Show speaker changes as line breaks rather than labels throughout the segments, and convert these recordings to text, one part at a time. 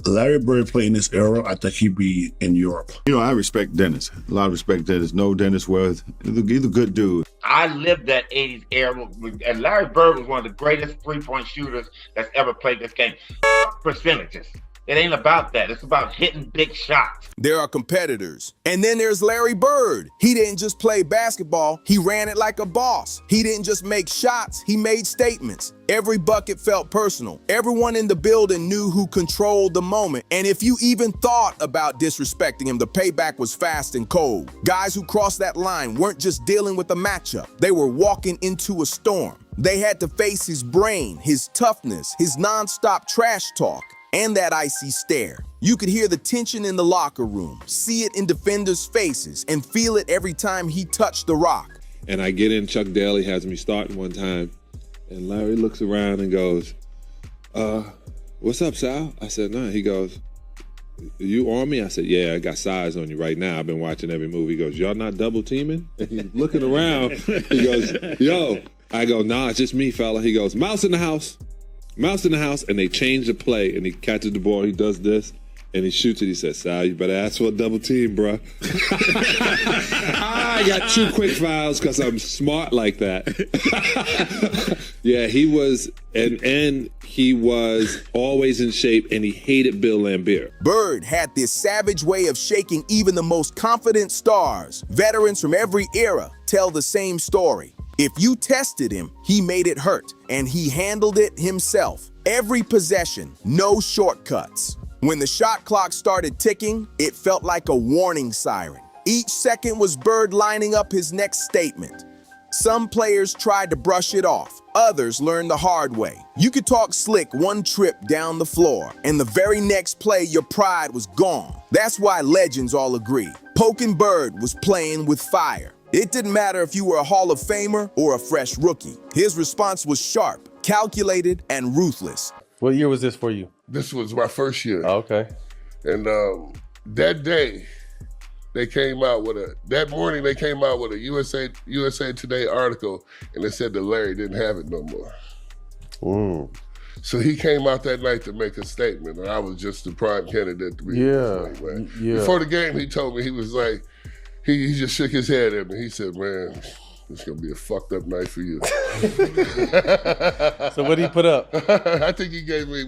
Larry Bird played in this era, I think he'd be in Europe.
You know, I respect Dennis. A lot of respect Dennis. Know Dennis well. He's a good dude.
I lived that 80s era, and Larry Bird was one of the greatest three-point shooters that's ever played this game. Percentages. It ain't about that. It's about hitting big shots.
There are competitors. And then there's Larry Bird. He didn't just play basketball, he ran it like a boss. He didn't just make shots, he made statements. Every bucket felt personal. Everyone in the building knew who controlled the moment. And if you even thought about disrespecting him, the payback was fast and cold. Guys who crossed that line weren't just dealing with a matchup. They were walking into a storm. They had to face his brain, his toughness, his nonstop trash talk, and that icy stare. You could hear the tension in the locker room, see it in defenders' faces, and feel it every time he touched the rock.
And I get in, Chuck Daly has me starting one time, and Larry looks around and goes, what's up, Sal? I said, nah. He goes, you on me? I said, yeah, I got size on you right now. I've been watching every move. He goes, y'all not double teaming? And he's looking around. He goes, yo. I go, nah, it's just me, fella. He goes, mouse in the house. Mouse in the house, and they change the play, and he catches the ball, he does this, and he shoots it. He says, Sal, you better ask for a double team, bro. I got 2 quick fouls because I'm smart like that. Yeah, he was, and he was always in shape, and he hated Bill Laimbeer.
Bird had this savage way of shaking even the most confident stars. Veterans from every era tell the same story. If you tested him, he made it hurt, and he handled it himself. Every possession, no shortcuts. When the shot clock started ticking, it felt like a warning siren. Each second was Bird lining up his next statement. Some players tried to brush it off. Others learned the hard way. You could talk slick one trip down the floor, and the very next play, your pride was gone. That's why legends all agree. Poking Bird was playing with fire. It didn't matter if you were a Hall of Famer or a fresh rookie. His response was sharp, calculated, and ruthless.
What year was this for you?
This was my first year.
Oh, okay.
And that day, that morning they came out with a USA Today article, and it said that Larry didn't have it no more. So he came out that night to make a statement, and I was just the prime candidate to be Before the game, he told me, he was like, he just shook his head at me. He said, man, it's going to be a fucked up night for you.
So what did he put up?
I think he gave me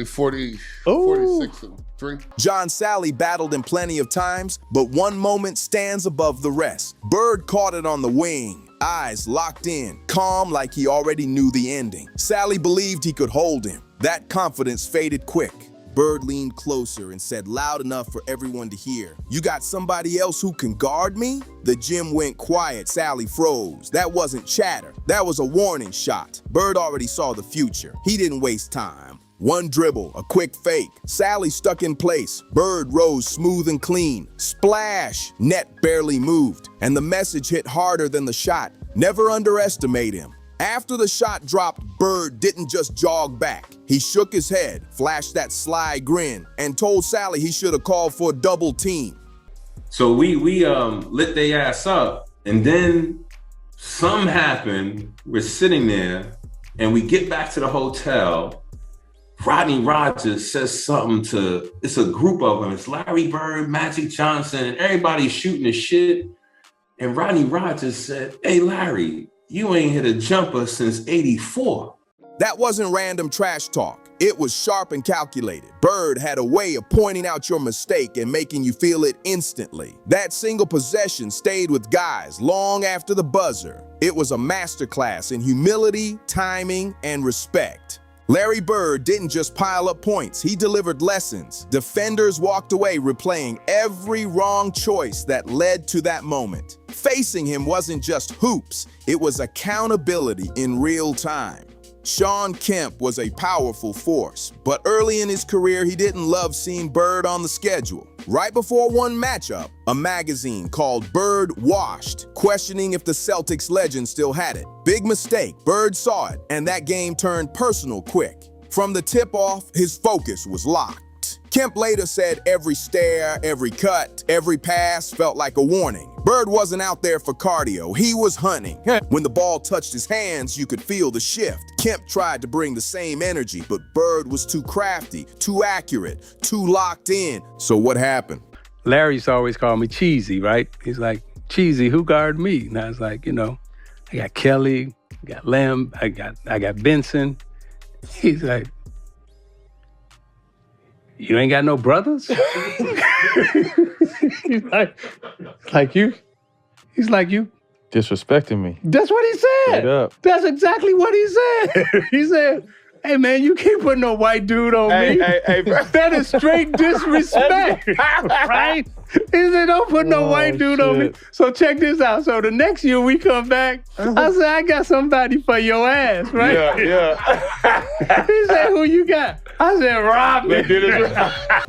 46 and 3.
John Sally battled him plenty of times, but one moment stands above the rest. Bird caught it on the wing, eyes locked in, calm like he already knew the ending. Sally believed he could hold him. That confidence faded quick. Bird leaned closer and said loud enough for everyone to hear, "You got somebody else who can guard me?" The gym went quiet. Sally froze. That wasn't chatter. That was a warning shot. Bird already saw the future. He didn't waste time. One dribble, a quick fake. Sally stuck in place. Bird rose smooth and clean. Splash! Net barely moved. And the message hit harder than the shot. Never underestimate him. After the shot dropped, Bird didn't just jog back. He shook his head, flashed that sly grin, and told Sally he should have called for a double team.
So we lit their ass up, and then something happened. We're sitting there, and we get back to the hotel. Rodney Rogers says something to, it's a group of them. It's Larry Bird, Magic Johnson, and everybody's shooting the shit. And Rodney Rogers said, "Hey, Larry, you ain't hit a jumper since '84.
That wasn't random trash talk. It was sharp and calculated. Bird had a way of pointing out your mistake and making you feel it instantly. That single possession stayed with guys long after the buzzer. It was a masterclass in humility, timing, and respect. Larry Bird didn't just pile up points, he delivered lessons. Defenders walked away replaying every wrong choice that led to that moment. Facing him wasn't just hoops, it was accountability in real time. Shawn Kemp was a powerful force, but early in his career, he didn't love seeing Bird on the schedule. Right before one matchup, a magazine called Bird Washed, questioning if the Celtics legend still had it. Big mistake. Bird saw it, and that game turned personal quick. From the tip-off, his focus was locked. Kemp later said every stare, every cut, every pass felt like a warning. Bird wasn't out there for cardio, he was hunting. When the ball touched his hands, you could feel the shift. Kemp tried to bring the same energy, but Bird was too crafty, too accurate, too locked in. So what happened?
Larry used to always call me Cheesy, right? He's like, Cheesy, who guard me? And I was like, I got Kelly, I got Lamb, I got Benson. He's like, you ain't got no brothers? He's like you. He's like you.
Disrespecting me.
That's what he said.
Straight up.
That's exactly what he said. He said, hey man, you can't put no white dude on me.
Hey, bro.
That is straight disrespect, right? He said, don't put no white dude on me. So check this out. So the next year we come back, I said, I got somebody for your ass, right?
Yeah.
He said, who you got? I said, Rodman.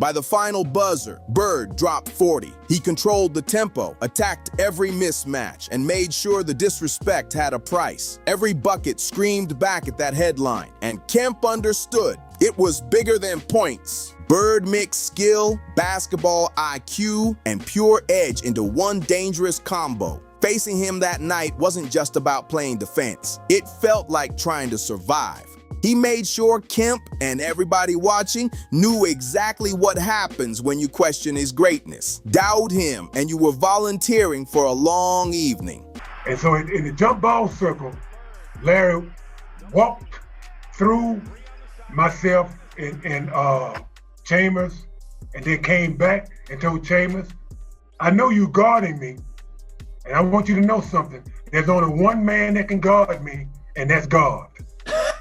By the final buzzer, Bird dropped 40. He controlled the tempo, attacked every mismatch, and made sure the disrespect had a price. Every bucket screamed back at that headline, and Kemp understood it was bigger than points. Bird mixed skill, basketball IQ, and pure edge into one dangerous combo. Facing him that night wasn't just about playing defense. It felt like trying to survive. He made sure Kemp and everybody watching knew exactly what happens when you question his greatness. Doubt him, and you were volunteering for a long evening.
And so in the jump ball circle, Larry walked through myself and Chambers, and then came back and told Chambers, I know you guarding me, and I want you to know something. There's only one man that can guard me, and that's God.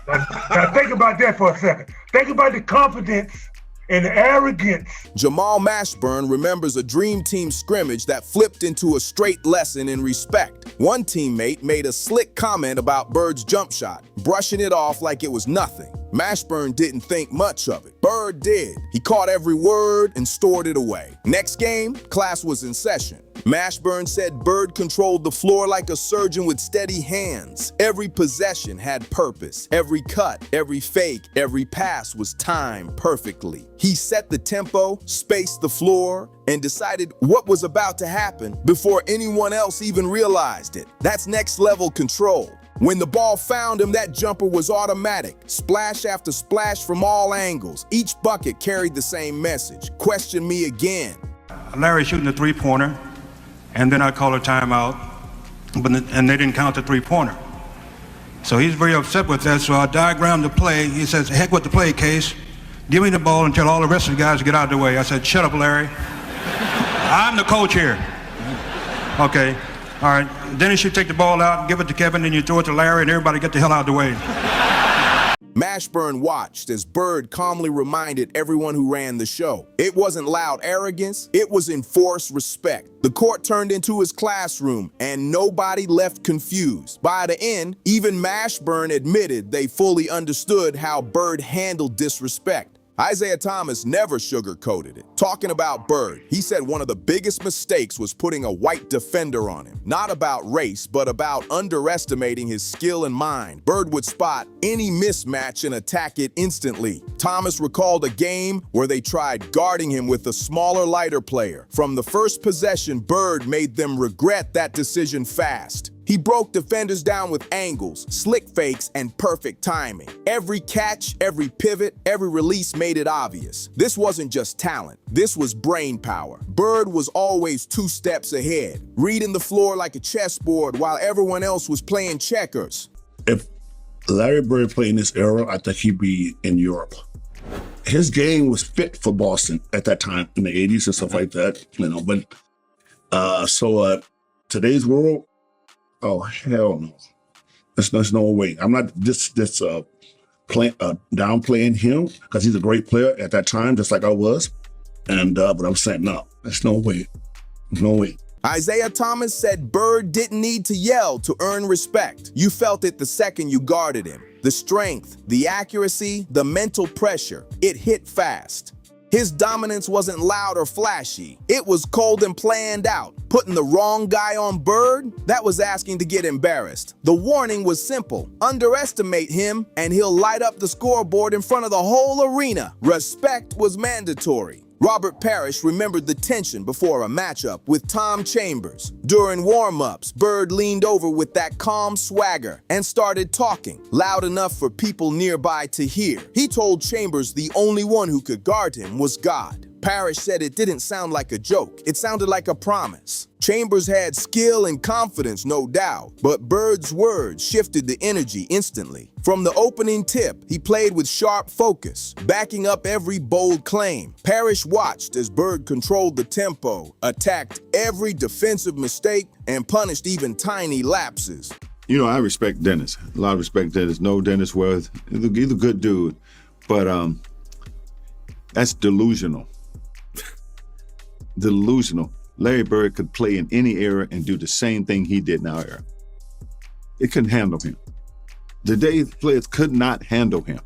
Now think about that for a second. Think about the confidence and the arrogance.
Jamal Mashburn remembers a dream team scrimmage that flipped into a straight lesson in respect. One teammate made a slick comment about Bird's jump shot, brushing it off like it was nothing. Mashburn didn't think much of it. Bird did. He caught every word and stored it away. Next game, class was in session. Mashburn said Bird controlled the floor like a surgeon with steady hands. Every possession had purpose. Every cut, every fake, every pass was timed perfectly. He set the tempo, spaced the floor, and decided what was about to happen before anyone else even realized it. That's next level control. When the ball found him, that jumper was automatic. Splash after splash from all angles. Each bucket carried the same message. Question me again.
Larry shooting a three-pointer, and then I call a timeout, and they didn't count the three-pointer. So he's very upset with that, so I diagrammed the play. He says, heck with the play, Case. Give me the ball and tell all the rest of the guys to get out of the way. I said, shut up, Larry. I'm the coach here. Okay. All right, Dennis, you take the ball out, give it to Kevin, then you throw it to Larry, and everybody get the hell out of the way.
Mashburn watched as Bird calmly reminded everyone who ran the show. It wasn't loud arrogance, it was enforced respect. The court turned into his classroom, and nobody left confused. By the end, even Mashburn admitted they fully understood how Bird handled disrespect. Isaiah Thomas never sugarcoated it. Talking about Bird, he said one of the biggest mistakes was putting a white defender on him. Not about race, but about underestimating his skill and mind. Bird would spot any mismatch and attack it instantly. Thomas recalled a game where they tried guarding him with a smaller, lighter player. From the first possession, Bird made them regret that decision fast. He broke defenders down with angles, slick fakes, and perfect timing. Every catch, every pivot, every release made it obvious. This wasn't just talent, this was brain power. Bird was always 2 steps ahead, reading the floor like a chessboard while everyone else was playing checkers.
If Larry Bird played in this era, I think he'd be in Europe. His game was fit for Boston at that time in the 80s and stuff like that, but today's world, oh, hell no. There's no way. I'm not downplaying him because he's a great player at that time, just like I was. But I'm saying, no, there's no way. No way.
Isaiah Thomas said Bird didn't need to yell to earn respect. You felt it the second you guarded him. The strength, the accuracy, the mental pressure, it hit fast. His dominance wasn't loud or flashy. It was cold and planned out. Putting the wrong guy on Bird, that was asking to get embarrassed. The warning was simple. Underestimate him and he'll light up the scoreboard in front of the whole arena. Respect was mandatory. Robert Parrish remembered the tension before a matchup with Tom Chambers. During warm-ups, Bird leaned over with that calm swagger and started talking, loud enough for people nearby to hear. He told Chambers the only one who could guard him was God. Parrish said it didn't sound like a joke. It sounded like a promise. Chambers had skill and confidence, no doubt, but Bird's words shifted the energy instantly. From the opening tip, he played with sharp focus, backing up every bold claim. Parrish watched as Bird controlled the tempo, attacked every defensive mistake, and punished even tiny lapses.
You know, I respect Dennis. A lot of respect Dennis. Know Dennis well. He's a good dude, but that's delusional. Delusional. Larry Bird could play in any era and do the same thing he did in our era. It couldn't handle him. Today's players could not handle him.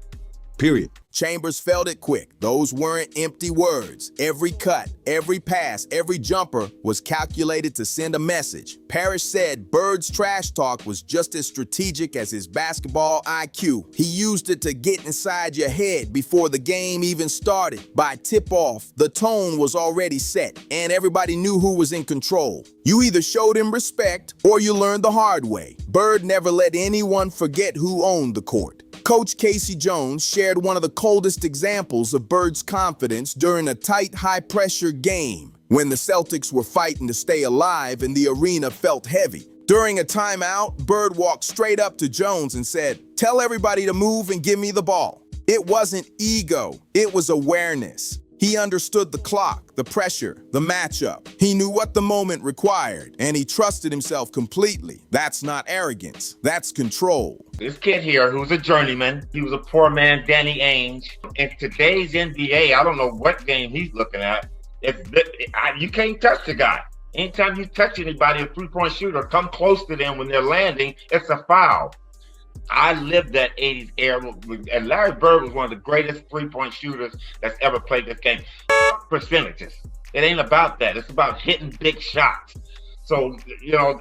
Period.
Chambers felt it quick. Those weren't empty words. Every cut, every pass, every jumper was calculated to send a message. Parrish said Bird's trash talk was just as strategic as his basketball IQ. He used it to get inside your head before the game even started. By tip-off, the tone was already set, and everybody knew who was in control. You either showed him respect or you learned the hard way. Bird never let anyone forget who owned the court. Coach Casey Jones shared one of the coldest examples of Bird's confidence during a tight, high-pressure game when the Celtics were fighting to stay alive and the arena felt heavy. During a timeout, Bird walked straight up to Jones and said, "Tell everybody to move and give me the ball." It wasn't ego, it was awareness. He understood the clock, the pressure, the matchup. He knew what the moment required, and he trusted himself completely. That's not arrogance, that's control.
This kid here, who's a journeyman, he was a poor man, Danny Ainge. In today's NBA, I don't know what game he's looking at. You can't touch the guy. Anytime you touch anybody, a three-point shooter, come close to them when they're landing, it's a foul. I lived that 80s era, and Larry Bird was one of the greatest three-point shooters that's ever played this game. Percentages. It ain't about that. It's about hitting big shots. So, you know,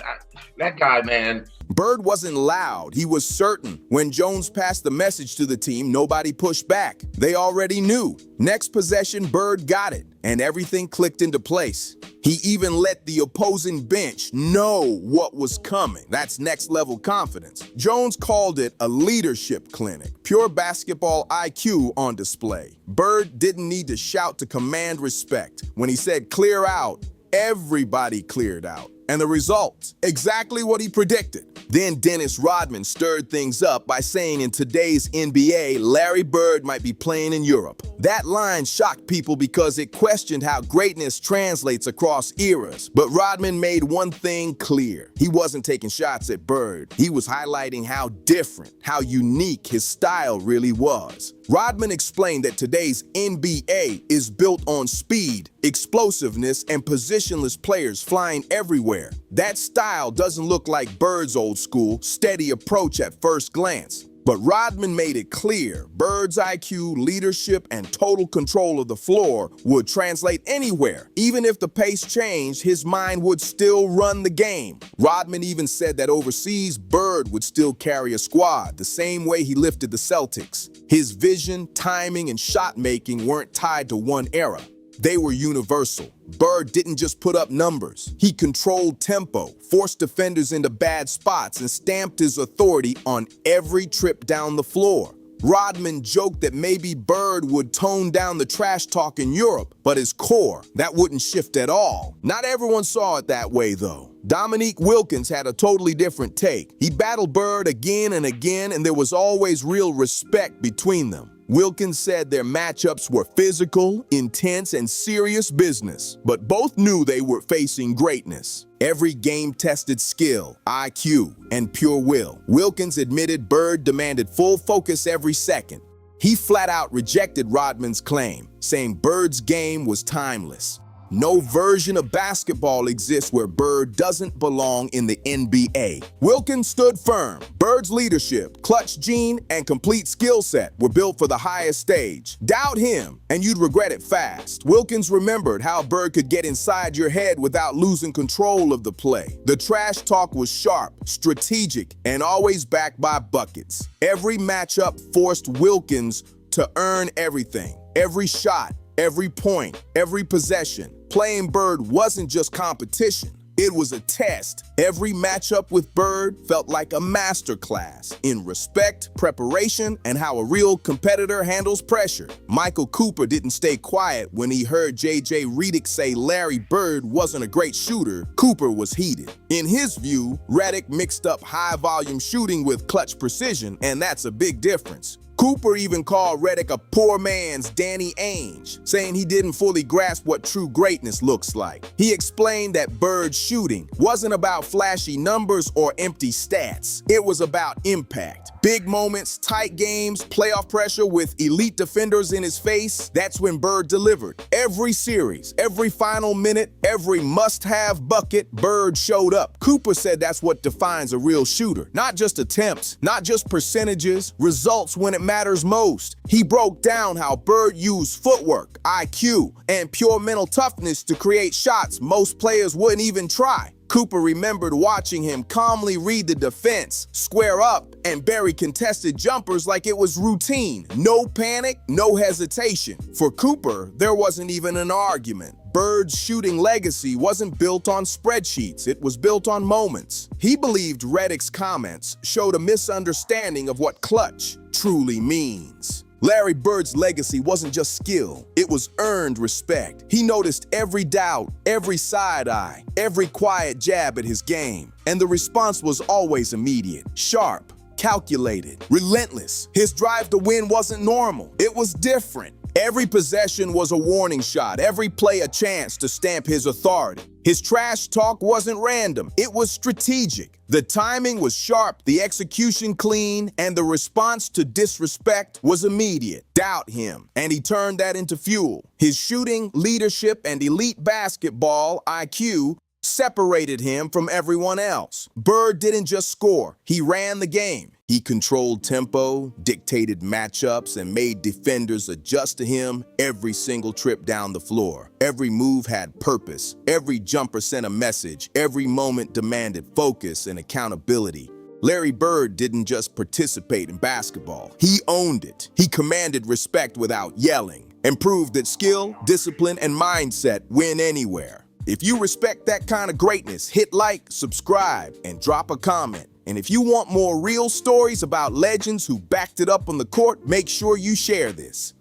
that guy, man.
Bird wasn't loud, he was certain. When Jones passed the message to the team, nobody pushed back. They already knew. Next possession, Bird got it, and everything clicked into place. He even let the opposing bench know what was coming. That's next-level confidence. Jones called it a leadership clinic, pure basketball IQ on display. Bird didn't need to shout to command respect. When he said clear out, everybody cleared out. And the result, exactly what he predicted. Then Dennis Rodman stirred things up by saying in today's NBA, Larry Bird might be playing in Europe. That line shocked people because it questioned how greatness translates across eras. But Rodman made one thing clear. He wasn't taking shots at Bird. He was highlighting how different, how unique his style really was. Rodman explained that today's NBA is built on speed, explosiveness, and positionless players flying everywhere. That style doesn't look like Bird's old school, steady approach at first glance. But Rodman made it clear Bird's IQ, leadership, and total control of the floor would translate anywhere. Even if the pace changed, his mind would still run the game. Rodman even said that overseas, Bird would still carry a squad, the same way he lifted the Celtics. His vision, timing, and shot-making weren't tied to one era. They were universal. Bird didn't just put up numbers. He controlled tempo, forced defenders into bad spots, and stamped his authority on every trip down the floor. Rodman joked that maybe Bird would tone down the trash talk in Europe, but his core, that wouldn't shift at all. Not everyone saw it that way, though. Dominique Wilkins had a totally different take. He battled Bird again and again, and there was always real respect between them. Wilkins said their matchups were physical, intense, and serious business, but both knew they were facing greatness. Every game tested skill, IQ, and pure will. Wilkins admitted Bird demanded full focus every second. He flat out rejected Rodman's claim, saying Bird's game was timeless. No version of basketball exists where Bird doesn't belong in the NBA. Wilkins stood firm. Bird's leadership, clutch gene, and complete skill set were built for the highest stage. Doubt him, and you'd regret it fast. Wilkins remembered how Bird could get inside your head without losing control of the play. The trash talk was sharp, strategic, and always backed by buckets. Every matchup forced Wilkins to earn everything. Every shot, every point, every possession. Playing Bird wasn't just competition. It was a test. Every matchup with Bird felt like a masterclass in respect, preparation, and how a real competitor handles pressure. Michael Cooper didn't stay quiet when he heard J.J. Redick say Larry Bird wasn't a great shooter. Cooper was heated. In his view, Redick mixed up high-volume shooting with clutch precision, and that's a big difference. Cooper even called Redick a poor man's Danny Ainge, saying he didn't fully grasp what true greatness looks like. He explained that Bird's shooting wasn't about flashy numbers or empty stats. It was about impact. Big moments, tight games, playoff pressure with elite defenders in his face. That's when Bird delivered. Every series, every final minute, every must-have bucket, Bird showed up. Cooper said that's what defines a real shooter. Not just attempts, not just percentages, results when it matters most. He broke down how Bird used footwork, IQ, and pure mental toughness to create shots most players wouldn't even try. Cooper remembered watching him calmly read the defense, square up, and bury contested jumpers like it was routine. No panic, no hesitation. For Cooper, there wasn't even an argument. Bird's shooting legacy wasn't built on spreadsheets, it was built on moments. He believed Redick's comments showed a misunderstanding of what clutch truly means. Larry Bird's legacy wasn't just skill, it was earned respect. He noticed every doubt, every side eye, every quiet jab at his game. And the response was always immediate, sharp, calculated, relentless. His drive to win wasn't normal, it was different. Every possession was a warning shot, every play a chance to stamp his authority. His trash talk wasn't random, it was strategic. The timing was sharp, the execution clean, and the response to disrespect was immediate. Doubt him, and he turned that into fuel. His shooting, leadership, and elite basketball IQ separated him from everyone else. Bird didn't just score, he ran the game. He controlled tempo, dictated matchups, and made defenders adjust to him every single trip down the floor. Every move had purpose. Every jumper sent a message. Every moment demanded focus and accountability. Larry Bird didn't just participate in basketball. He owned it. He commanded respect without yelling and proved that skill, discipline, and mindset win anywhere. If you respect that kind of greatness, hit like, subscribe, and drop a comment. And if you want more real stories about legends who backed it up on the court, make sure you share this.